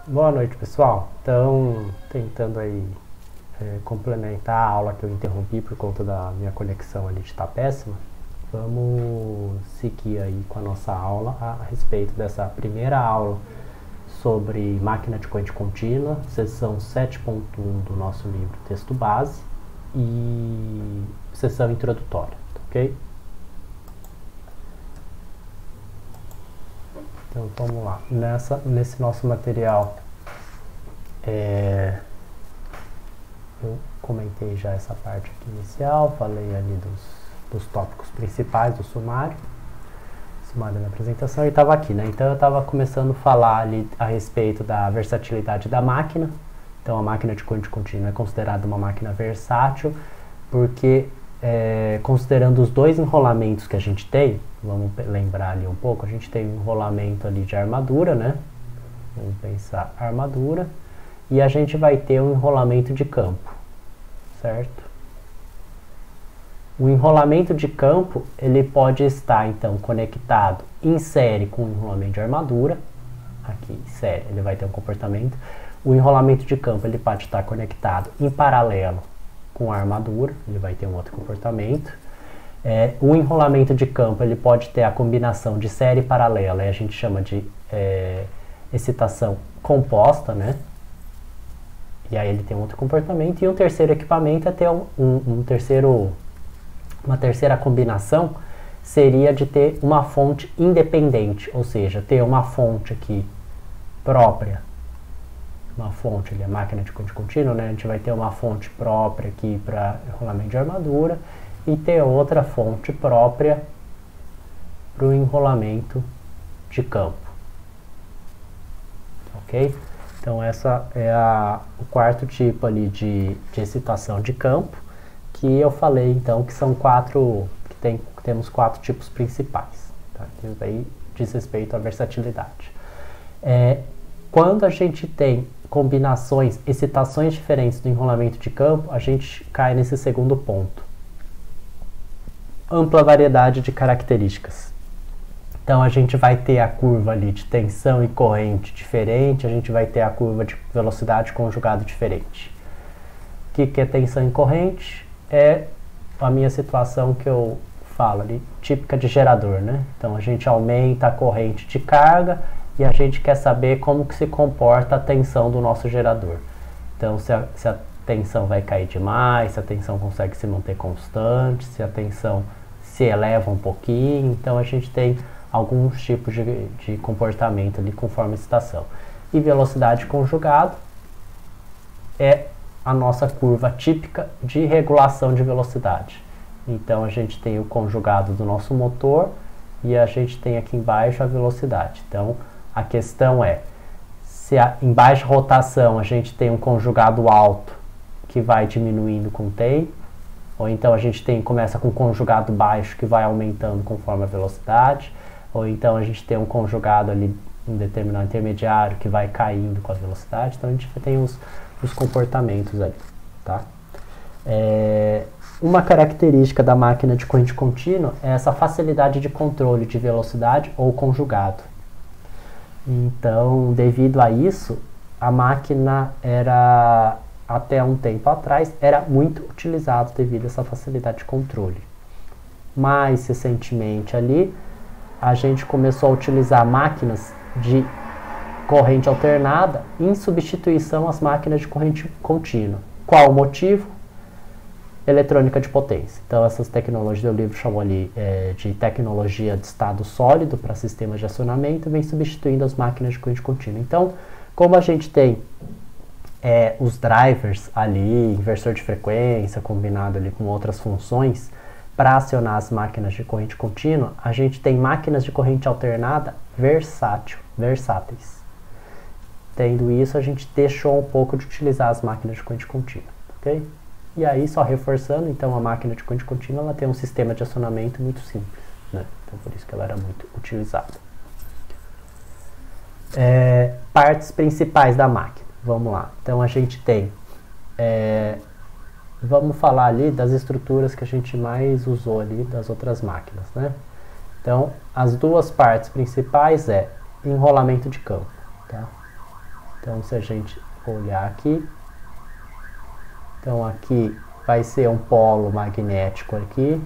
Boa noite, pessoal. Então, tentando aí complementar a aula que eu interrompi por conta da minha conexão ali de estar péssima, vamos seguir aí com a nossa aula a respeito dessa primeira aula sobre máquina de corrente contínua, seção 7.1 do nosso livro Texto Base e seção introdutória, ok? Então vamos lá, nesse nosso material eu comentei já essa parte aqui inicial, falei ali dos tópicos principais do sumário da apresentação e estava aqui, né? Então eu estava começando a falar ali a respeito da versatilidade da máquina. Então a máquina de corrente contínua é considerada uma máquina versátil porque considerando os dois enrolamentos que a gente tem, vamos lembrar ali um pouco, a gente tem um enrolamento ali de armadura, né? Vamos pensar armadura, e a gente vai ter um enrolamento de campo, certo? O enrolamento de campo, ele pode estar então conectado em série com o enrolamento de armadura, aqui em série ele vai ter um comportamento. O enrolamento de campo, ele pode estar conectado em paralelo com a armadura, ele vai ter um outro comportamento. O enrolamento de campo, ele pode ter a combinação de série e paralela, e a gente chama de excitação composta, né? E aí ele tem um outro comportamento. E um terceiro equipamento é ter uma terceira combinação, seria de ter uma fonte independente, ou seja, ter uma fonte aqui própria, uma fonte, ali, a máquina de corrente contínua, né? A gente vai ter uma fonte própria aqui para enrolamento de armadura e ter outra fonte própria para o enrolamento de campo, ok? Então essa é o quarto tipo ali de excitação de campo, que eu falei então que são temos quatro tipos principais, tá? Isso aí diz respeito à versatilidade. Quando a gente tem combinações, excitações diferentes do enrolamento de campo, a gente cai nesse segundo ponto. Ampla variedade de características. Então a gente vai ter a curva ali de tensão e corrente diferente, a gente vai ter a curva de velocidade conjugado diferente. O que é tensão e corrente? É a minha situação que eu falo ali, típica de gerador, né? Então a gente aumenta a corrente de carga e a gente quer saber como que se comporta a tensão do nosso gerador. Então se a tensão vai cair demais, se a tensão consegue se manter constante, se a tensão se eleva um pouquinho, então a gente tem alguns tipos de comportamento ali conforme a excitação. E velocidade conjugado é a nossa curva típica de regulação de velocidade. Então a gente tem o conjugado do nosso motor e a gente tem aqui embaixo a velocidade. Então a questão é, se em baixa rotação a gente tem um conjugado alto que vai diminuindo com o tempo, ou então a gente começa com um conjugado baixo que vai aumentando conforme a velocidade, ou então a gente tem um conjugado ali, um determinado intermediário que vai caindo com a velocidade. Então a gente tem os comportamentos ali, tá? Uma característica da máquina de corrente contínua é essa facilidade de controle de velocidade ou conjugado. Então, devido a isso, a máquina era, até um tempo atrás, era muito utilizada devido a essa facilidade de controle. Mais recentemente ali, a gente começou a utilizar máquinas de corrente alternada em substituição às máquinas de corrente contínua. Qual o motivo? Eletrônica de potência. Então essas tecnologias, o livro chamou ali de tecnologia de estado sólido para sistemas de acionamento, vem substituindo as máquinas de corrente contínua. Então, como a gente tem os drivers ali, inversor de frequência combinado ali com outras funções para acionar as máquinas de corrente contínua, a gente tem máquinas de corrente alternada versáteis. Tendo isso, a gente deixou um pouco de utilizar as máquinas de corrente contínua, ok? E aí, só reforçando, então a máquina de corrente contínua ela tem um sistema de acionamento muito simples, né? Então por isso que ela era muito utilizada. Partes principais da máquina, vamos lá. Então a gente tem, vamos falar ali das estruturas que a gente mais usou ali das outras máquinas, né? Então as duas partes principais enrolamento de campo, tá? Então, se a gente olhar aqui, então aqui vai ser um polo magnético aqui,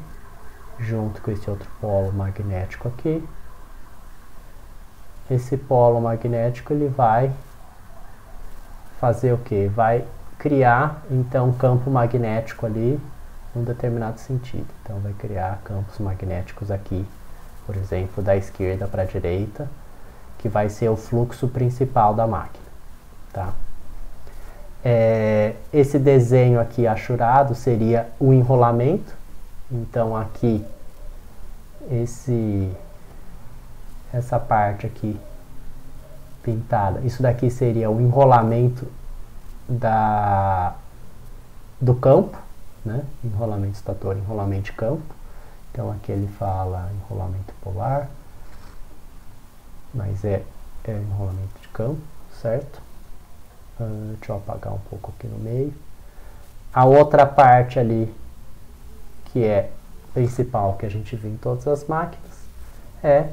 junto com esse outro polo magnético aqui. Esse polo magnético ele vai fazer o que? Vai criar então um campo magnético ali num determinado sentido. Então vai criar campos magnéticos aqui, por exemplo, da esquerda para a direita, que vai ser o fluxo principal da máquina, tá? Esse desenho aqui achurado seria o enrolamento. Então aqui essa parte aqui pintada, isso daqui seria o enrolamento do campo, né? Enrolamento estator, enrolamento de campo. Então aqui ele fala enrolamento polar, mas é enrolamento de campo, certo? Deixa eu apagar um pouco aqui no meio. A outra parte ali, que é principal, que a gente vê em todas as máquinas, é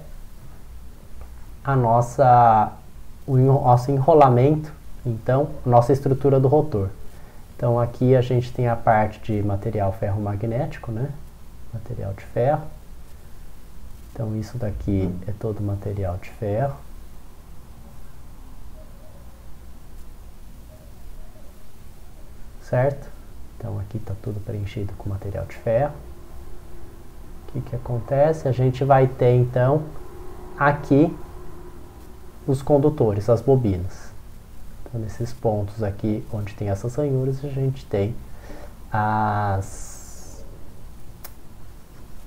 o nosso enrolamento, então, nossa estrutura do rotor. Então aqui a gente tem a parte de material ferromagnético, né? Material de ferro. Então isso daqui é todo material de ferro. Certo? Então aqui está tudo preenchido com material de ferro. O que acontece? A gente vai ter então aqui os condutores, as bobinas. Então nesses pontos aqui onde tem essas ranhuras, a gente tem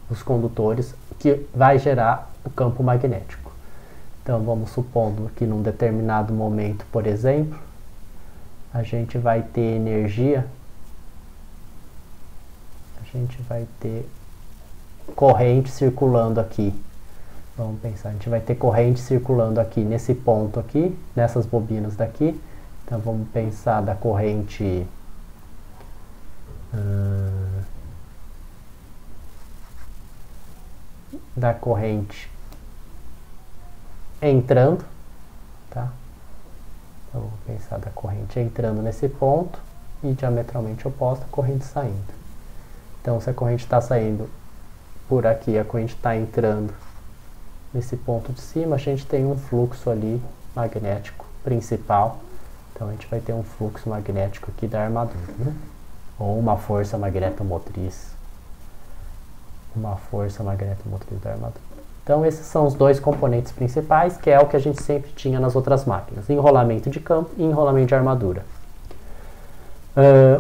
os condutores que vai gerar o campo magnético. Então vamos supondo que num determinado momento, por exemplo, a gente vai ter energia, a gente vai ter corrente circulando aqui. Vamos pensar, a gente vai ter corrente circulando aqui nesse ponto aqui, nessas bobinas daqui. Então vamos pensar da corrente entrando, tá? Então vamos pensar da corrente entrando nesse ponto e diametralmente oposta a corrente saindo. Então se a corrente está saindo por aqui, a corrente está entrando nesse ponto de cima, a gente tem um fluxo ali magnético principal. Então a gente vai ter um fluxo magnético aqui da armadura, né? Ou uma força magnetomotriz. Uma força magnetomotriz da armadura. Então esses são os dois componentes principais, que é o que a gente sempre tinha nas outras máquinas. Enrolamento de campo e enrolamento de armadura.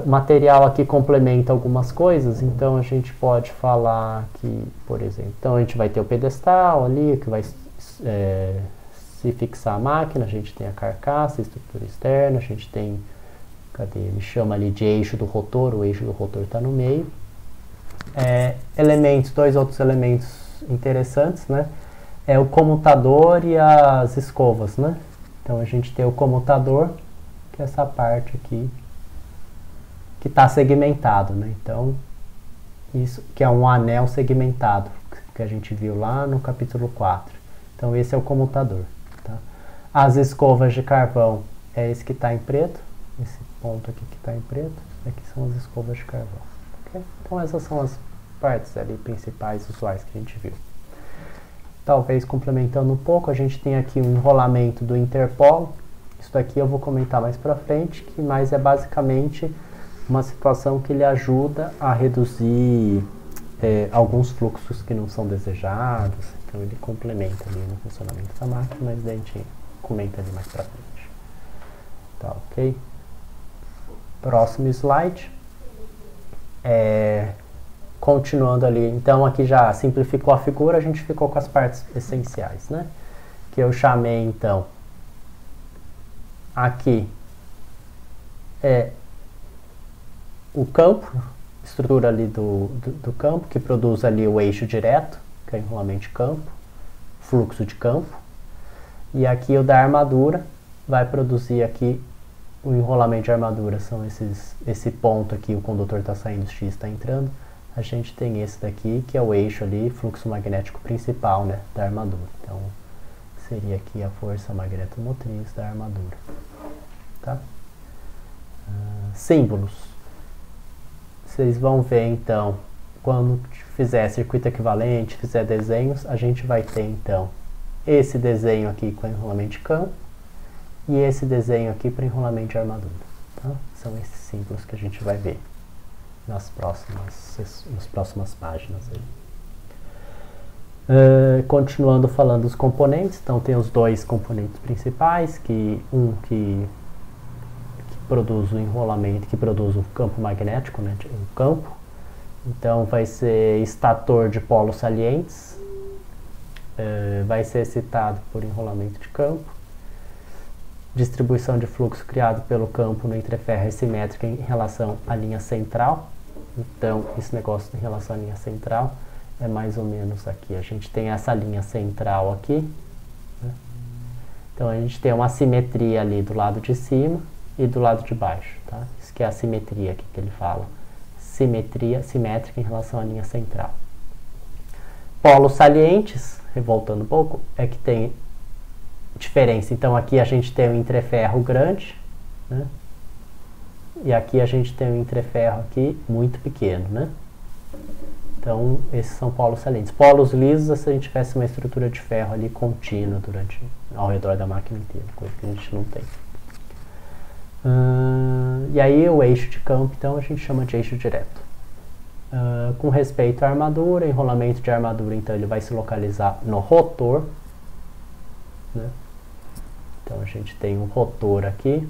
O material aqui complementa algumas coisas, então a gente pode falar que, por exemplo, então a gente vai ter o pedestal ali, que vai se fixar a máquina, a gente tem a carcaça, a estrutura externa, a gente tem, cadê? Ele chama ali de eixo do rotor, o eixo do rotor está no meio. Dois outros elementos interessantes, né? É o comutador e as escovas, né? Então a gente tem o comutador, que é essa parte aqui, que está segmentado, né? Então, isso que é um anel segmentado, que a gente viu lá no capítulo 4. Então, esse é o comutador, tá? As escovas de carvão é esse que está em preto, esse ponto aqui que está em preto, aqui são as escovas de carvão, okay? Então, essas são as partes ali principais usuais que a gente viu. Talvez complementando um pouco, a gente tem aqui o enrolamento do interpolo. Isso daqui eu vou comentar mais pra frente, que mais é basicamente uma situação que ele ajuda a reduzir alguns fluxos que não são desejados. Então ele complementa ali no funcionamento da máquina, mas daí a gente comenta ali mais pra frente. Tá, ok? Próximo slide. Continuando ali, então aqui já simplificou a figura, a gente ficou com as partes essenciais, né? Que eu chamei então, aqui o campo, estrutura ali do campo, que produz ali o eixo direto, que é enrolamento de campo, fluxo de campo, e aqui o da armadura vai produzir aqui o enrolamento de armadura, são esse ponto aqui, o condutor está saindo, o X está entrando. A gente tem esse daqui, que é o eixo ali, fluxo magnético principal, né, da armadura. Então, seria aqui a força magnetomotriz da armadura. tá? Símbolos. Vocês vão ver então, quando fizer circuito equivalente, fizer desenhos, a gente vai ter então esse desenho aqui com enrolamento de campo e esse desenho aqui para enrolamento de armadura. Tá? São esses símbolos que a gente vai ver nas próximas páginas aí. Continuando falando dos componentes, então tem os dois componentes principais, que produz o enrolamento, que produz o campo magnético, né, o campo. Então vai ser estator de polos salientes, vai ser excitado por enrolamento de campo. Distribuição de fluxo criado pelo campo no entreferro é simétrica em relação à linha central. Então esse negócio em relação à linha central é mais ou menos aqui. A gente tem essa linha central aqui, né? Então a gente tem uma simetria ali do lado de cima e do lado de baixo, tá? Isso que é a simetria aqui que ele fala. Simetria simétrica em relação à linha central. Polos salientes, voltando um pouco, é que tem diferença. Então aqui a gente tem um entreferro grande, né? E aqui a gente tem um entreferro aqui muito pequeno, né? Então esses são polos salientes. Polos lisos é se a gente tivesse uma estrutura de ferro ali contínua ao redor da máquina inteira, coisa que a gente não tem. E aí o eixo de campo, então, a gente chama de eixo direto. Com respeito à armadura, enrolamento de armadura, então, ele vai se localizar no rotor, né? Então, a gente tem um rotor aqui,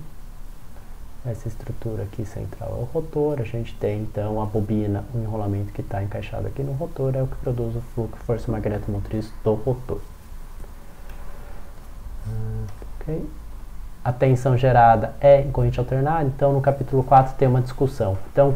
essa estrutura aqui central é o rotor, a gente tem, então, a bobina, o enrolamento que está encaixado aqui no rotor, é o que produz o fluxo, força magnetomotriz do rotor. Ok. A tensão gerada é em corrente alternada, então no capítulo 4 tem uma discussão. Então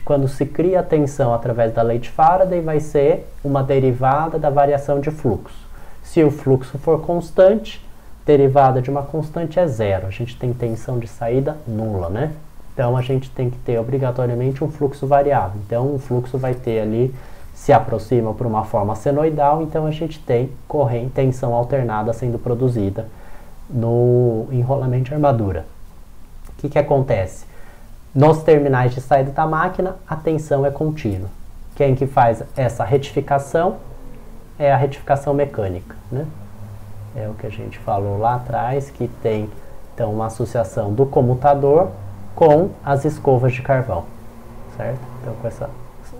quando se cria a tensão através da lei de Faraday, vai ser uma derivada da variação de fluxo. Se o fluxo for constante, derivada de uma constante é zero. A gente tem tensão de saída nula, né? Então a gente tem que ter obrigatoriamente um fluxo variável. Então o fluxo vai ter ali, se aproxima por uma forma senoidal, então a gente tem tensão alternada sendo produzida no enrolamento de armadura. O que acontece? Nos terminais de saída da máquina, a tensão é contínua. Quem que faz essa retificação é a retificação mecânica, né? É o que a gente falou lá atrás, que tem então uma associação do comutador com as escovas de carvão, certo? Então com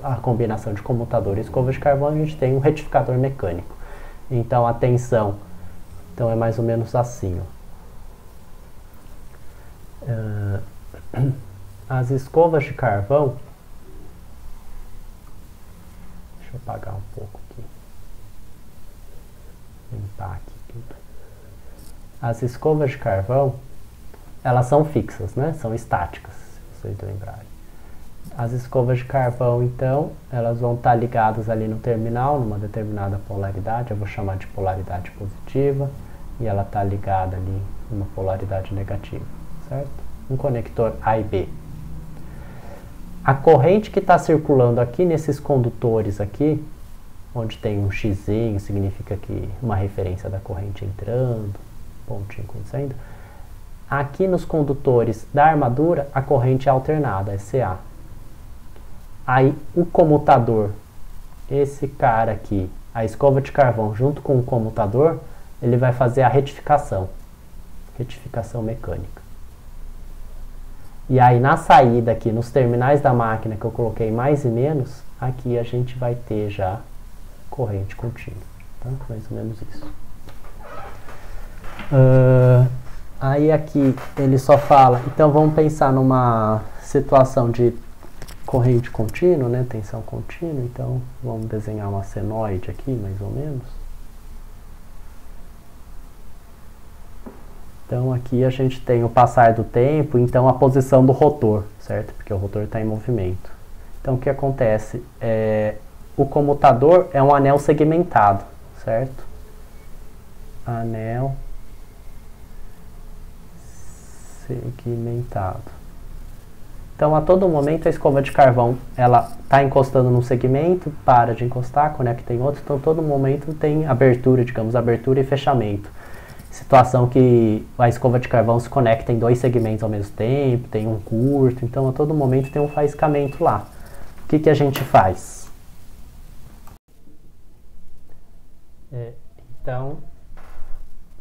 a combinação de comutador e escova de carvão, a gente tem um retificador mecânico. Então a tensão, então é mais ou menos assim, ó. As escovas de carvão, deixa eu apagar um pouco aqui, limpar aqui tudo. As escovas de carvão, elas são fixas, né? São estáticas, se vocês lembrarem. As escovas de carvão, então, elas vão estar ligadas ali no terminal, numa determinada polaridade, eu vou chamar de polaridade positiva, e ela está ligada ali numa polaridade negativa, certo? Um conector A e B. A corrente que está circulando aqui nesses condutores aqui, onde tem um xizinho, significa que uma referência da corrente entrando, pontinho saindo. Aqui nos condutores da armadura, a corrente é alternada, é CA. Aí o comutador, esse cara aqui, a escova de carvão junto com o comutador, ele vai fazer a retificação mecânica. E aí na saída aqui, nos terminais da máquina que eu coloquei mais e menos, aqui a gente vai ter já corrente contínua, tá? Mais ou menos isso. Aí aqui ele só fala, então vamos pensar numa situação de corrente contínua, né? Tensão contínua, então vamos desenhar uma senoide aqui, mais ou menos. Então aqui a gente tem o passar do tempo, então a posição do rotor, certo? Porque o rotor está em movimento. Então o que acontece? O comutador é um anel segmentado, certo? Anel segmentado. Então a todo momento a escova de carvão ela está encostando num segmento, para de encostar, conecta em outro, então todo momento tem abertura, digamos, abertura e fechamento. situação que a escova de carvão se conecta em dois segmentos ao mesmo tempo, tem um curto, então a todo momento tem um faiscamento lá. O que a gente faz? Então,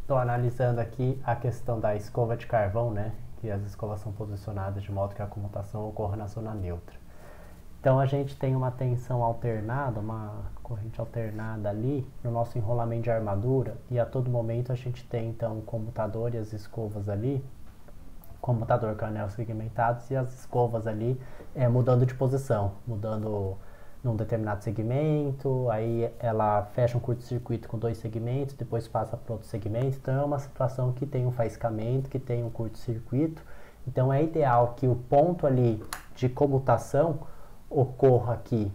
estou analisando aqui a questão da escova de carvão, né? Que as escovas são posicionadas de modo que a comutação ocorra na zona neutra. Então a gente tem uma tensão alternada, uma corrente alternada ali no nosso enrolamento de armadura, e a todo momento a gente tem então o comutador e as escovas ali, comutador com anel segmentados e as escovas ali mudando de posição, mudando num determinado segmento, aí ela fecha um curto-circuito com dois segmentos, depois passa para outro segmento. Então é uma situação que tem um faiscamento, que tem um curto-circuito. Então é ideal que o ponto ali de comutação ocorra aqui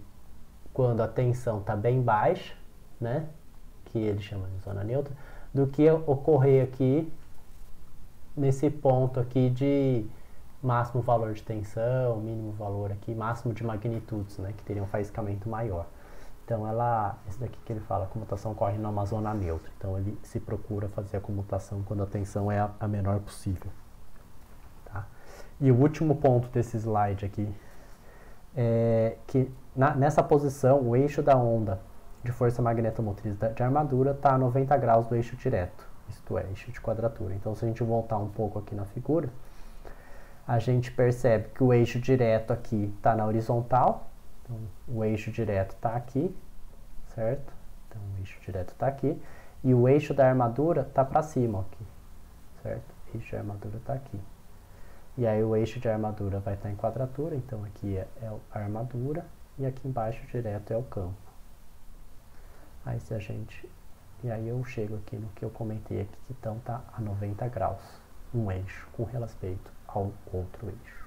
quando a tensão está bem baixa, né, que ele chama de zona neutra, do que ocorrer aqui nesse ponto aqui de máximo valor de tensão, mínimo valor aqui, máximo de magnitudes, né, que teria um faiscamento maior. Então esse daqui que ele fala, a comutação ocorre numa zona neutra. Então ele se procura fazer a comutação quando a tensão é a menor possível. Tá? E o último ponto desse slide aqui é que nessa posição o eixo da onda de força magnetomotriz de armadura está a 90 graus do eixo direto, isto é, eixo de quadratura. Então se a gente voltar um pouco aqui na figura, a gente percebe que o eixo direto aqui está na horizontal, então, o eixo direto está aqui, certo? Então o eixo direto está aqui, e o eixo da armadura está para cima aqui, certo? O eixo da armadura está aqui. E aí o eixo de armadura vai estar em quadratura, então aqui é a armadura, e aqui embaixo direto é o campo. Aí e aí eu chego aqui no que eu comentei aqui, que então está a 90 graus, um eixo com respeito ao outro eixo.